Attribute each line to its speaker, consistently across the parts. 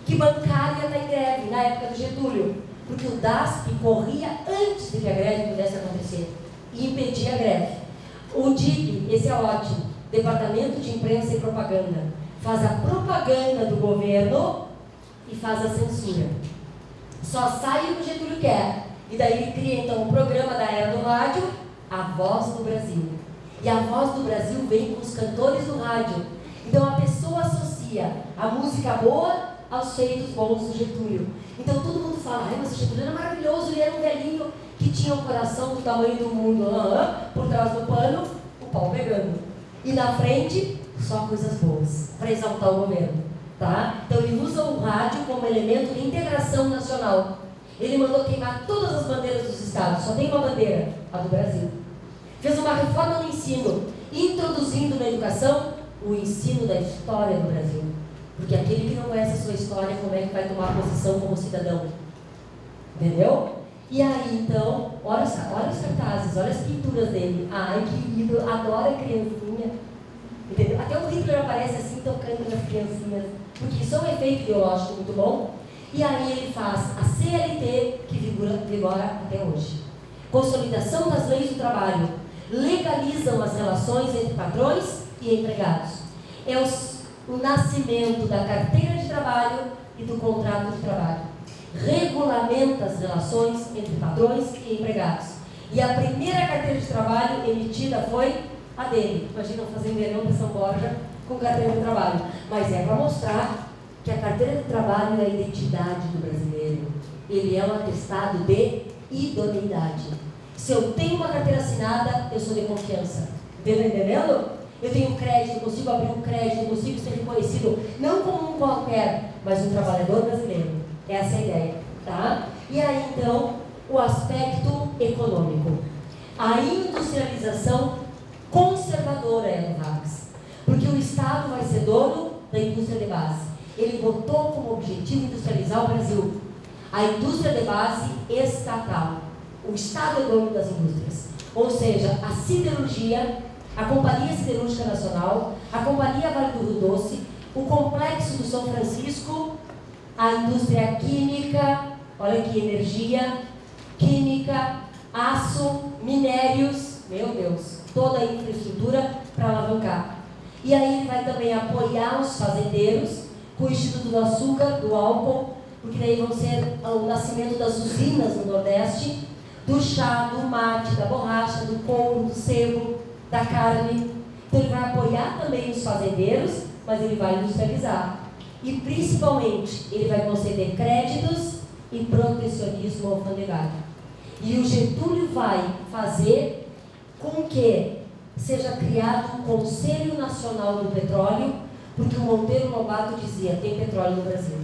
Speaker 1: que bancário ia estar em greve na época do Getúlio, porque o DASP corria antes de que a greve pudesse acontecer e impedia a greve. O DIP, esse é ótimo, Departamento de Imprensa e Propaganda, faz a propaganda do governo e faz a censura. Só sai o que o Getúlio quer. E daí ele cria então o programa da era do rádio, A Voz do Brasil. E a Voz do Brasil vem com os cantores do rádio. Então a pessoa associa a música boa aos feitos bons do Getúlio. Então todo mundo fala, ai, mas o Getúlio era maravilhoso, ele era um velhinho que tinha um coração do tamanho do mundo, por trás do pano, o pau pegando. E na frente, só coisas boas, para exaltar o governo. Tá? Então ele usa o rádio como elemento de integração nacional. Ele mandou queimar todas as bandeiras dos estados, só tem uma bandeira, a do Brasil. Fez uma reforma no ensino, introduzindo na educação o ensino da história do Brasil. Porque aquele que não conhece a sua história, como é que vai tomar posição como cidadão? Entendeu? E aí, então, olha os cartazes, olha as pinturas dele. Ai, que lindo, adora a criancinha. Entendeu? Até o Hitler aparece assim, tocando nas criancinhas. Porque isso é um efeito ideológico muito bom. E aí ele faz a CLT, que vigora até hoje. Consolidação das leis do trabalho. Legalizam as relações entre patrões e empregados. É o nascimento da carteira de trabalho e do contrato de trabalho. Regulamenta as relações entre patrões e empregados. E a primeira carteira de trabalho emitida foi a dele. Imagina um fazendeirão de São Borja com carteira de trabalho. Mas é para mostrar que a carteira de trabalho é a identidade do brasileiro. Ele é um atestado de idoneidade. Se eu tenho uma carteira assinada, eu sou de confiança. Está entendendo? Eu tenho crédito, consigo abrir um crédito, consigo ser reconhecido, não como um qualquer, mas um trabalhador brasileiro. Essa é a ideia, tá? E aí, então, o aspecto econômico. A industrialização conservadora é do Marx, porque o Estado vai ser dono da indústria de base. Ele botou como objetivo industrializar o Brasil. A indústria de base estatal. O Estado é dono das indústrias. Ou seja, a siderurgia, a Companhia Siderúrgica Nacional, a Companhia Vale do Rio Doce, o Complexo do São Francisco, a indústria química, olha aqui, energia, química, aço, minérios, meu Deus, toda a infraestrutura para alavancar. E aí ele vai também apoiar os fazendeiros com o Instituto do Açúcar, do álcool, porque daí vão ser o nascimento das usinas no Nordeste, do chá, do mate, da borracha, do couro, do sebo, da carne. Então ele vai apoiar também os fazendeiros, mas ele vai industrializar. E principalmente ele vai conceder créditos e protecionismo alfandegário. E o Getúlio vai fazer com que seja criado um Conselho Nacional do Petróleo, porque o Monteiro Lobato dizia, tem petróleo no Brasil.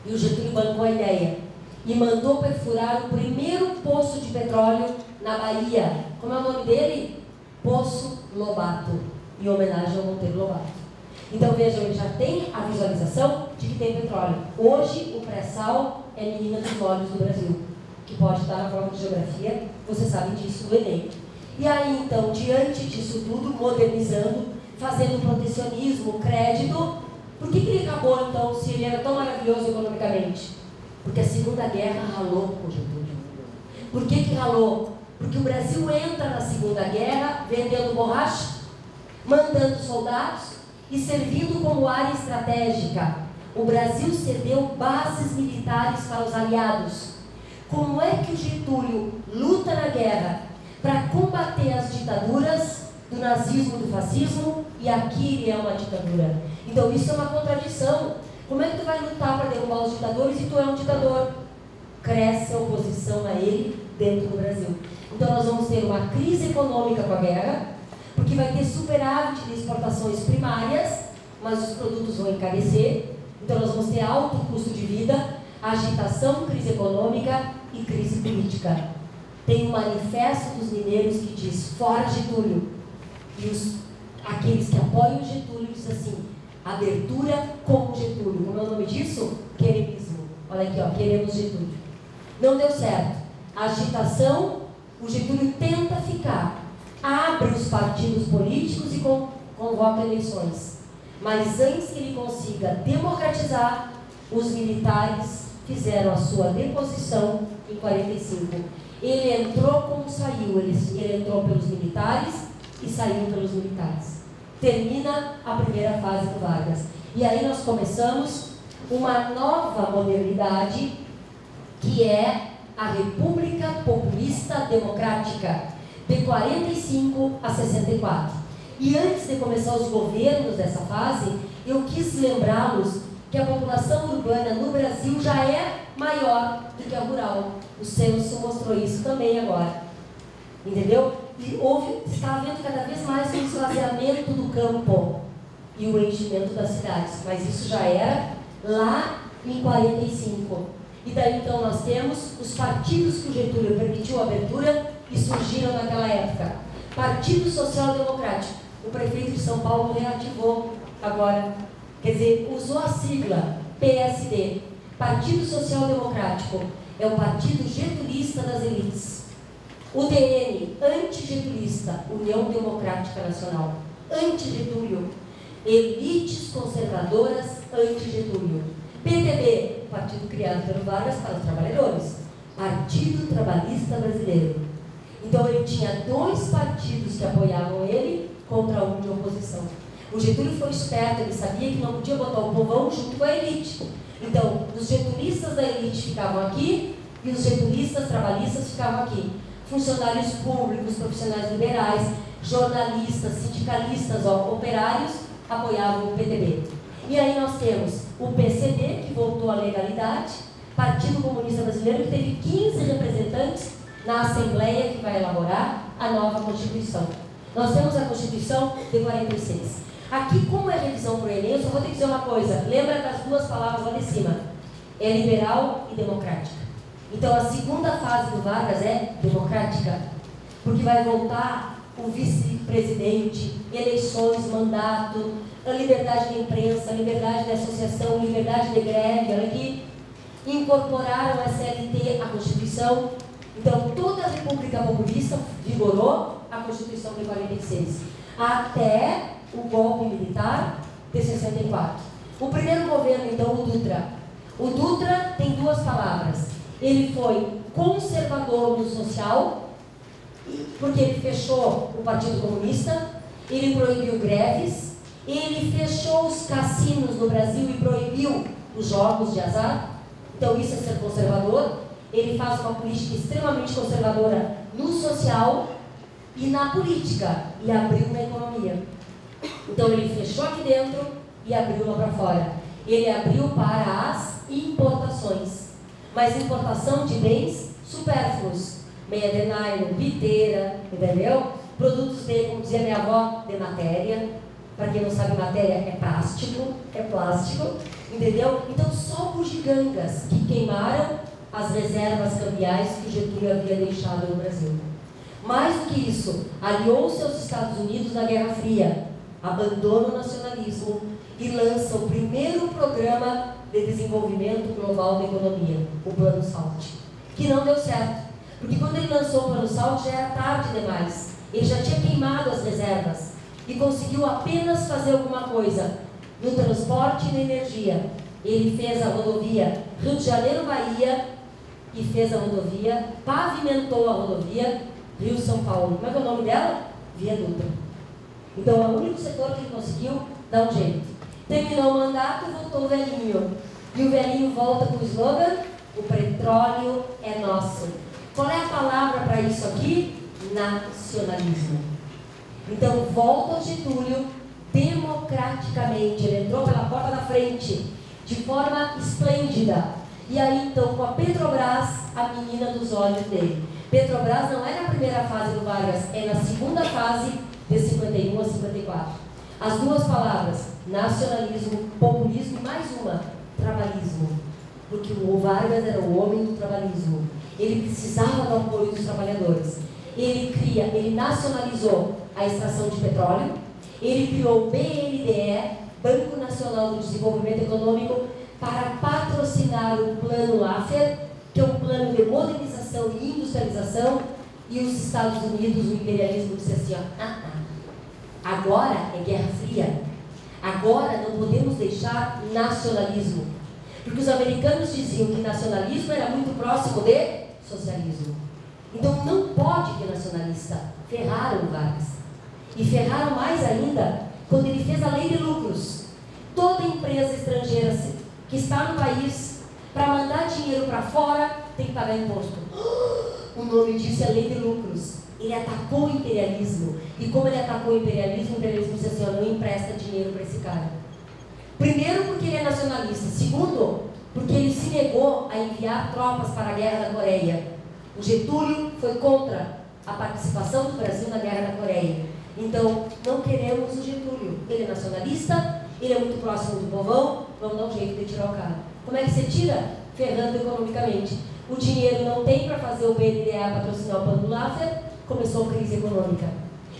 Speaker 1: E o Getúlio bancou a ideia e mandou perfurar o primeiro poço de petróleo na Bahia. Como é o nome dele? Poço Lobato, em homenagem ao Monteiro Lobato. Então vejam, ele já tem a visualização de que tem petróleo. Hoje o pré-sal é menina dos olhos do Brasil, que pode estar na prova de geografia, vocês sabem disso no Enem. E aí então, diante disso tudo, modernizando, fazendo protecionismo, crédito, por que ele acabou então, se ele era tão maravilhoso economicamente? Porque a Segunda Guerra ralou com o Getúlio. Por que ralou? Porque o Brasil entra na Segunda Guerra vendendo borracha, mandando soldados e servindo como área estratégica. O Brasil cedeu bases militares para os aliados. Como é que o Getúlio luta na guerra para combater as ditaduras do nazismo e do fascismo, e aqui ele é uma ditadura? Então isso é uma contradição. Como é que tu vai lutar para derrubar os ditadores e tu é um ditador? Cresce a oposição a ele dentro do Brasil. Então nós vamos ter uma crise econômica com a guerra, porque vai ter superávit de exportações primárias, mas os produtos vão encarecer. Então nós vamos ter alto custo de vida, agitação, crise econômica e crise política. Tem um manifesto dos mineiros que diz, fora Getúlio. E aqueles que apoiam o Getúlio dizem assim, abertura com Getúlio. Como é o nome disso? Queremismo. Olha aqui, ó, queremos Getúlio. Não deu certo. Agitação, o Getúlio tenta ficar. Abre os partidos políticos e convoca eleições. Mas antes que ele consiga democratizar, os militares fizeram a sua deposição em 45. Ele entrou como saiu, ele entrou pelos militares e saiu pelos militares. Termina a primeira fase do Vargas. E aí nós começamos uma nova modernidade, que é a República Populista Democrática, de 45 a 64. E antes de começar os governos dessa fase, eu quis lembrá-los que a população urbana no Brasil já é maior do que a rural. O censo mostrou isso também agora. Entendeu? E está havendo cada vez mais um esvaziamento do campo e o enchimento das cidades. Mas isso já era lá em 45. E daí então nós temos os partidos que o Getúlio permitiu a abertura e surgiram naquela época. Partido Social Democrático. O prefeito de São Paulo reativou agora. Quer dizer, usou a sigla PSD. Partido Social Democrático. É o partido getulista das elites. UDN, antigetulista, União Democrática Nacional. Anti-Getúlio. Elites conservadoras, anti-Getúlio. PTB, o partido criado pelo Vargas para os trabalhadores. Partido Trabalhista Brasileiro. Então ele tinha dois partidos que apoiavam ele contra um de oposição. O Getúlio foi esperto, ele sabia que não podia botar o povão junto com a elite. Então, os getulistas da elite ficavam aqui e os getulistas trabalhistas ficavam aqui. Funcionários públicos, profissionais liberais, jornalistas, sindicalistas, operários apoiavam o PTB. E aí nós temos o PCB, que voltou à legalidade, Partido Comunista Brasileiro, que teve 15 representantes na Assembleia que vai elaborar a nova Constituição. Nós temos a Constituição de 46. Aqui, como é revisão para o Enem, eu só vou ter que dizer uma coisa. Lembra das duas palavras lá de cima. É liberal e democrática. Então, a segunda fase do Vargas é democrática. Porque vai voltar o vice-presidente, eleições, mandato, a liberdade de imprensa, liberdade de associação, liberdade de greve. Olha aqui. Incorporaram a CLT à Constituição. Então, toda a República Populista vigorou a Constituição de 46, até o golpe militar de 64. O primeiro governo, então, o Dutra. O Dutra tem duas palavras. Ele foi conservador no social, porque ele fechou o Partido Comunista, ele proibiu greves, ele fechou os cassinos no Brasil e proibiu os jogos de azar. Então, isso é ser conservador. Ele faz uma política extremamente conservadora no social e na política, e abriu na economia. Então ele fechou aqui dentro e abriu lá para fora. Ele abriu para as importações, mas importação de bens supérfluos, meia de nylon, piteira, entendeu? Produtos de, como dizia minha avó, de matéria. Para quem não sabe, matéria é plástico, entendeu? Então só bugigangas que queimaram as reservas cambiais que o Getúlio havia deixado no Brasil. Mais do que isso, aliou-se aos Estados Unidos na Guerra Fria, abandona o nacionalismo e lança o primeiro programa de desenvolvimento global da economia, o Plano SALT, que não deu certo, porque quando ele lançou o Plano SALT já era tarde demais, ele já tinha queimado as reservas e conseguiu apenas fazer alguma coisa no transporte e na energia. Ele fez a rodovia Rio de Janeiro-Bahia e fez a rodovia, pavimentou a rodovia Rio-São Paulo. Como é que é o nome dela? Via Dutra. Então, é o único setor que ele conseguiu dar um jeito. Terminou o mandato e voltou o velhinho. E o velhinho volta com o slogan: o petróleo é nosso. Qual é a palavra para isso aqui? Nacionalismo. Então, volta ao Getúlio democraticamente. Ele entrou pela porta da frente, de forma esplêndida. E aí, então, com a Petrobras, a menina dos olhos dele. Petrobras não é na primeira fase do Vargas, é na segunda fase, de 51 a 54. As duas palavras, nacionalismo, populismo e mais uma, trabalhismo. Porque o Vargas era o homem do trabalhismo. Ele precisava do apoio dos trabalhadores. Ele nacionalizou a extração de petróleo, ele criou o BNDE, Banco Nacional do Desenvolvimento Econômico, para patrocinar o Plano Laffer, que é um plano de modernização e industrialização, e os Estados Unidos, o imperialismo, disse assim, agora é Guerra Fria, agora não podemos deixar nacionalismo, Porque os americanos diziam que nacionalismo era muito próximo de socialismo. Então não pode ter nacionalista. Ferraram o Vargas. E ferraram mais ainda quando ele fez a lei de lucros. Toda empresa estrangeira que está no país, para mandar dinheiro para fora, tem que pagar imposto. O nome disso é lei de lucros. Ele atacou o imperialismo. E como ele atacou o imperialismo disse assim, não empresta dinheiro para esse cara. Primeiro, porque ele é nacionalista. Segundo, porque ele se negou a enviar tropas para a Guerra da Coreia. O Getúlio foi contra a participação do Brasil na Guerra da Coreia. Então, não queremos o Getúlio. Ele é nacionalista, ele é muito próximo do povão, vamos dar um jeito de tirar o cara. Como é que você tira? Ferrando economicamente. O dinheiro não tem para fazer o BNDES patrocinar o Plano Laffer, começou a crise econômica.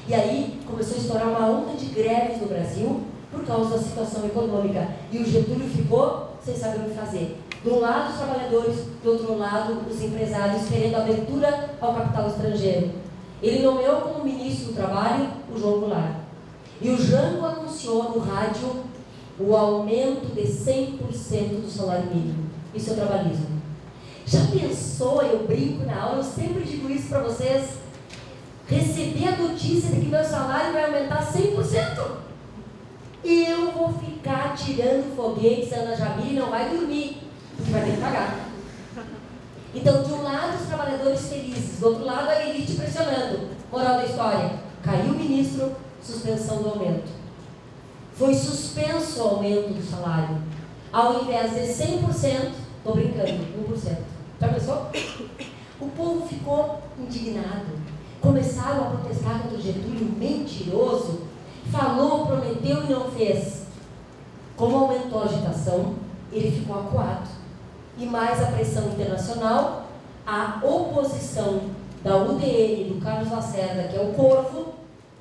Speaker 1: E aí, começou a estourar uma onda de greves no Brasil por causa da situação econômica. E o Getúlio ficou sem saber o que fazer. De um lado os trabalhadores, do outro lado os empresários querendo abertura ao capital estrangeiro. Ele nomeou como ministro do trabalho o João Goulart. E o Jango anunciou no rádio o aumento de 100% do salário mínimo. Isso é trabalhismo. Já pensou, eu brinco na aula, eu sempre digo isso para vocês, receber a notícia de que meu salário vai aumentar 100%? Eu vou ficar tirando foguetes, Ana Jamile não vai dormir, porque vai ter que pagar. Então, de um lado, os trabalhadores felizes, do outro lado, a elite pressionando. Moral da história, caiu o ministro, suspensão do aumento. Foi suspenso o aumento do salário. Ao invés de 100%, estou brincando, 1%. Já pensou? O povo ficou indignado. Começaram a protestar contra o Getúlio mentiroso. Falou, prometeu e não fez. Como aumentou a agitação, ele ficou acuado. E mais a pressão internacional, a oposição da UDN, do Carlos Lacerda, que é o Corvo,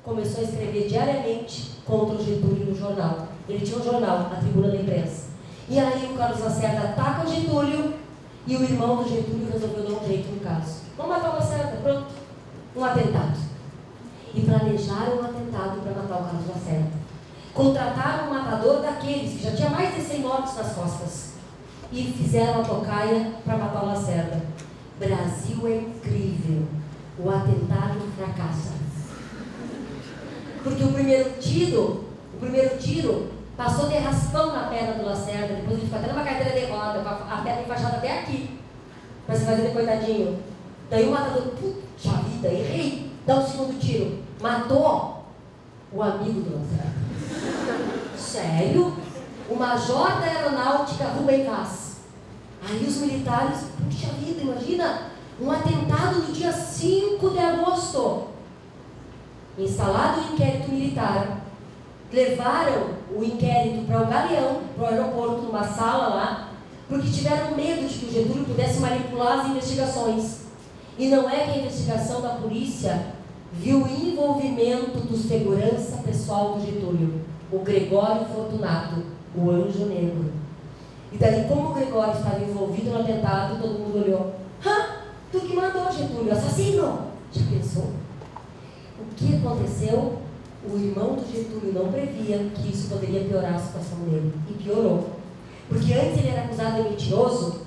Speaker 1: começou a escrever diariamente contra o Getúlio no jornal. Ele tinha um jornal, a Tribuna da Imprensa. E aí o Carlos Lacerda ataca o Getúlio e o irmão do Getúlio resolveu dar um jeito no caso. Vamos matar o Lacerda, pronto. Um atentado. E planejaram um atentado para matar o Carlos Lacerda. Contrataram um matador daqueles que já tinha mais de 100 mortos nas costas. E fizeram a tocaia para matar o Lacerda. Brasil é incrível. O atentado fracassa. Porque o primeiro tiro passou de raspão na perna do Lacerda. Depois ele ficou até numa cadeira de roda, com a perna enfaixada até aqui. Para se fazer de coitadinho. Daí o matador, puxa vida, errei. Dá o segundo tiro. Matou o amigo do Lacerda. Sério? O major da aeronáutica, Rubem Vaz. Aí os militares, puxa vida, imagina, um atentado no dia 5 de agosto. Instalado o inquérito militar, levaram o inquérito para o Galeão, para o aeroporto, numa sala lá, porque tiveram medo de que o Getúlio pudesse manipular as investigações. E não é que a investigação da polícia viu o envolvimento do segurança pessoal do Getúlio, o Gregório Fortunato, o anjo negro. E daí, como o Gregório estava envolvido no atentado, todo mundo olhou. Tu que mandou, Getúlio, assassino! Já pensou? O que aconteceu? O irmão do Getúlio não previa que isso poderia piorar a situação dele. E piorou. Porque antes ele era acusado de mentiroso,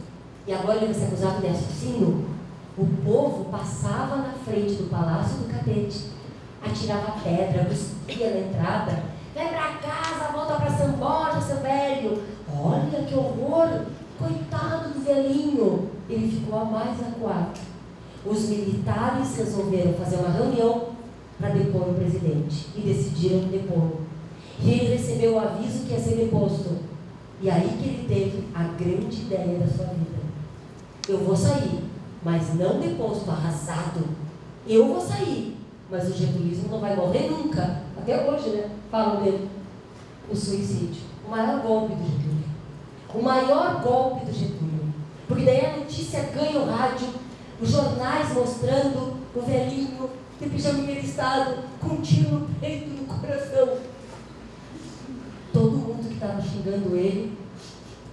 Speaker 1: e agora ele vai ser acusado de assassino. O povo passava na frente do Palácio do Catete, atirava pedra, cuspia na entrada. Vai pra casa, volta pra São Borja, seu velho. Olha que horror! Coitado do velhinho. Ele ficou a mais acuado. Os militares resolveram fazer uma reunião para depor o presidente. E decidiram depor. E ele recebeu o aviso que ia ser deposto. E aí que ele teve a grande ideia da sua vida. Eu vou sair, mas não deposto, arrasado. Eu vou sair, mas o getulismo não vai morrer nunca. Até hoje, né? Falam dele. O suicídio. O maior golpe do Getúlio. O maior golpe do Getúlio. Porque daí a notícia ganha o rádio, os jornais mostrando o velhinho de pijaminha listado, com um tiro no peito, no coração. Todo mundo que estava xingando ele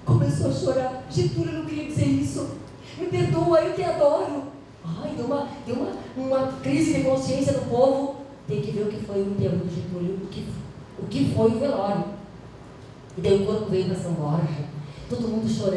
Speaker 1: começou a chorar. Getúlio, eu não queria dizer isso. Me perdoa, eu te adoro. Ai, deu uma crise de consciência do povo. Tem que ver o que foi o enterro do Getúlio, o que foi o velório. E daí o corpo veio para São Borja, todo mundo chorando.